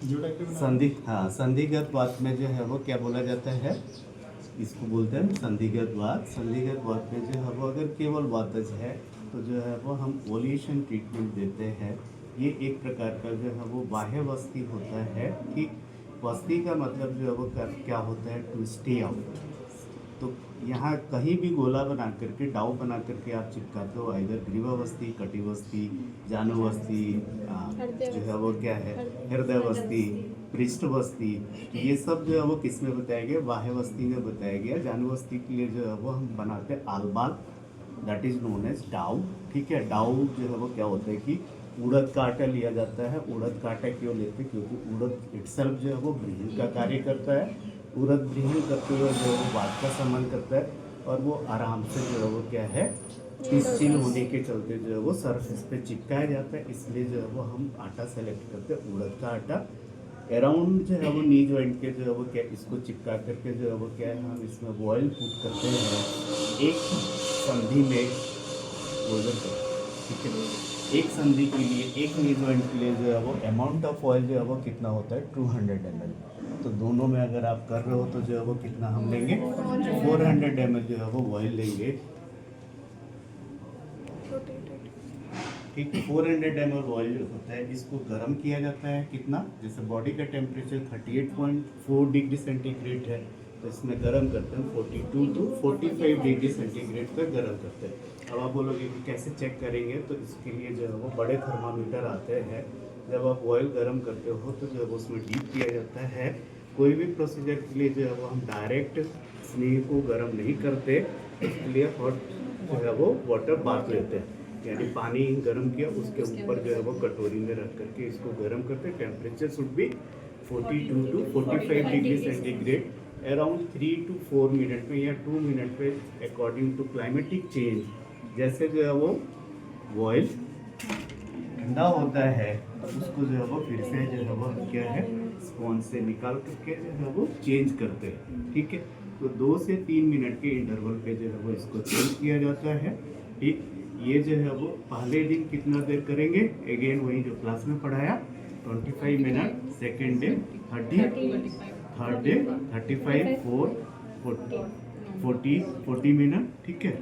हाँ, संधिगत वात में जो है वो क्या बोला जाता है, इसको बोलते हैं संधिगत वात। संधिगत वात में जो है वो अगर केवल वातज है तो जो है वो हम वोल्यूशन ट्रीटमेंट देते हैं। ये एक प्रकार का जो है वो बाह्य वस्ती होता है कि वस्ती का मतलब जो है वो क्या होता है, टू स्टे आउट। तो यहाँ कहीं भी गोला बना करके, डाव बना करके आप चिपकाते हो, इधर ग्रीवावस्थी, कटिवस्थी, जानुवस्थी, जो है वो क्या है, हृदयवस्थी, पृष्ठवस्थी। तो ये सब जो है वो किस में बताया गया, बाह्यवस्थी में बताया गया। जानुवस्थी के लिए जो है वो हम बनाते हैं आलबाल, दैट इज नोन एज डाउ। ठीक है, डाउ जो है वो क्या होता है कि उड़द का आटा लिया जाता है। उड़द का आटा क्यों लेते हैं, क्योंकि उड़द इटसेल्फ जो है वो ब्रीहिंग का कार्य करता है। उड़द ब्रीहिंग करते हुए जो है वो वात का सम्मान करता है, और वो आराम से जो है वो क्या है, स्टील होने के चलते जो है वो सरफेस पे चिपकाया जाता है। इसलिए जो है वो हम आटा सेलेक्ट करते हैं उड़द का आटा। अराउंड जो है वो नी जॉइंट के जो है वो क्या, इसको चिपका करके जो है वो क्या है, हम इसमें वॉयल पुट करते हैं एक संधि में गोल्डन। ठीक है, एक संधि के लिए, एक नी जॉइंट के लिए जो है वो अमाउंट ऑफ ऑयल जो है वो कितना होता है, 200 ml। तो दोनों में अगर आप कर रहे हो तो जो है वो कितना हम लेंगे, 400 ml जो है वो ऑयल लेंगे। ठीक है, 400 ml ऑयल जो होता है इसको गर्म किया जाता है। कितना, जैसे बॉडी का टेम्परेचर 38.4 डिग्री सेंटीग्रेड है, तो इसमें गर्म करते हैं 42 to 45 डिग्री सेंटीग्रेड तक गर्म करते हैं। अब आप बोलोगे कि कैसे चेक करेंगे, तो इसके लिए जो है वो बड़े थर्मामीटर आते हैं। जब आप ऑयल गर्म करते हो तो जो है वो उसमें डीप किया जाता है। कोई भी प्रोसीजर के लिए जो है वो हम डायरेक्ट स्नेह को गर्म नहीं करते, इसलिए हॉट जो है वो वाटर बाथ लेते हैं, यानी पानी गर्म किया उसके ऊपर जो है वो कटोरी में रख करके इसको गर्म करते हैं। Temperature should be 42 to 45 degree centigrade. Around 3 to 4 minute में या 2 मिनट में, अकॉर्डिंग टू क्लाइमेटिक चेंज, जैसे जो है वो ऑयल ठंडा होता है उसको जो है वो फिर से जो है वो क्या है, स्पॉन्ज से निकाल करके जो है वो चेंज करते हैं। ठीक है, तो 2 से 3 मिनट के इंटरवल पे जो है वो इसको चेंज किया जाता है। ठीक, ये जो है वो पहले दिन कितना देर करेंगे, अगेन वही जो क्लास में पढ़ाया, 25 minute, second day 30, third day 35, 40 minute. ठीक है,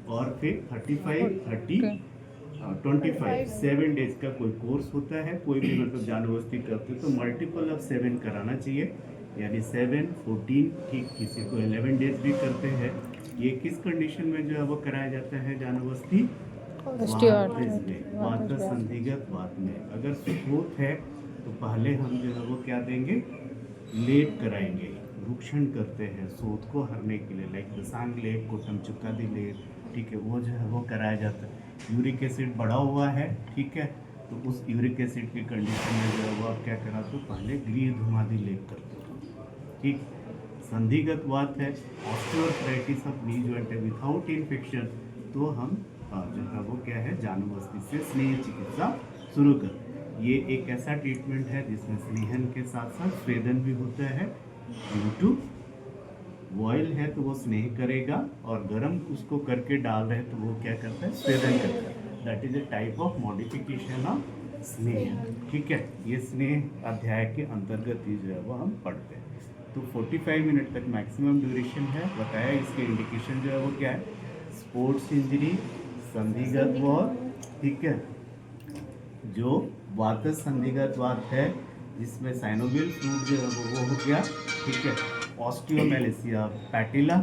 और फिर 35, 30, 25, 7 डेज का कोई कोर्स होता है। कोई भी मतलब जानवस्ती करते तो मल्टीपल ऑफ 7 कराना चाहिए, यानी 7, 14, ठीक, किसी को 11 डेज भी करते हैं। ये किस कंडीशन में जो है वो कराया जाता है जानवस्ती, वात संधिगत वात में। अगर स्रोत है तो पहले हम जो है वो क्या देंगे, लेप कराएंगे, भूक्षण करते हैं सोत को हरने के लिए, लाइक दसांग लेप, कोटम चुकादी लेप। ठीक है, वो जो है वो कराया जाता है। यूरिक एसिड बढ़ा हुआ है, ठीक है, तो उस यूरिक एसिड की कंडीशन में जो है वो आप क्या कराते हो, पहले गृह धुमादी लेप करते हो। ठीक, संधिगत वात है, ऑस्टियोआर्थराइटिस ऑफ नी जॉइंट है विदाउट इन्फेक्शन, तो हम जो है वो क्या है, जानवस्ती से स्नेह चिकित्सा शुरू कर। ये एक ऐसा ट्रीटमेंट है जिसमें स्नेहन के साथ साथ स्वेदन भी होता है। ड्यू वॉयल है तो वो स्नेह करेगा, और गर्म उसको करके डाल रहे तो वो क्या करता है, स्वेदन करता है। That is a type of modification of स्नेह। ठीक है, ये स्नेह अध्याय के अंतर्गत ही जो है वो हम पढ़ते हैं। तो 45 मिनट तक मैक्सिमम ड्यूरेशन है। बताया इसके इंडिकेशन जो है वो क्या है, स्पोर्ट्स इंजरी, संधिगत वात। ठीक है, जो वात संधिगत वात है जिसमें साइनोवियल फ्लूइड जो है वो हो गया। ठीक है, ऑस्टियोमेलेसिया पैटिला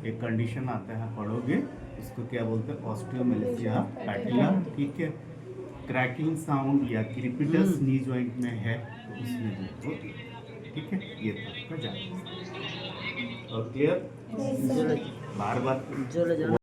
एक कंडीशन आता है, पढ़ोगे उसको क्या बोलते हैं, ऑस्टियोमेलेसिया पैटिला। ठीक है, क्रैकिंग साउंड या क्रीपिटस नी जॉइंट में है तो उसमें जो होती है। ठीक है, ये तक का जान और क्लियर, बार बार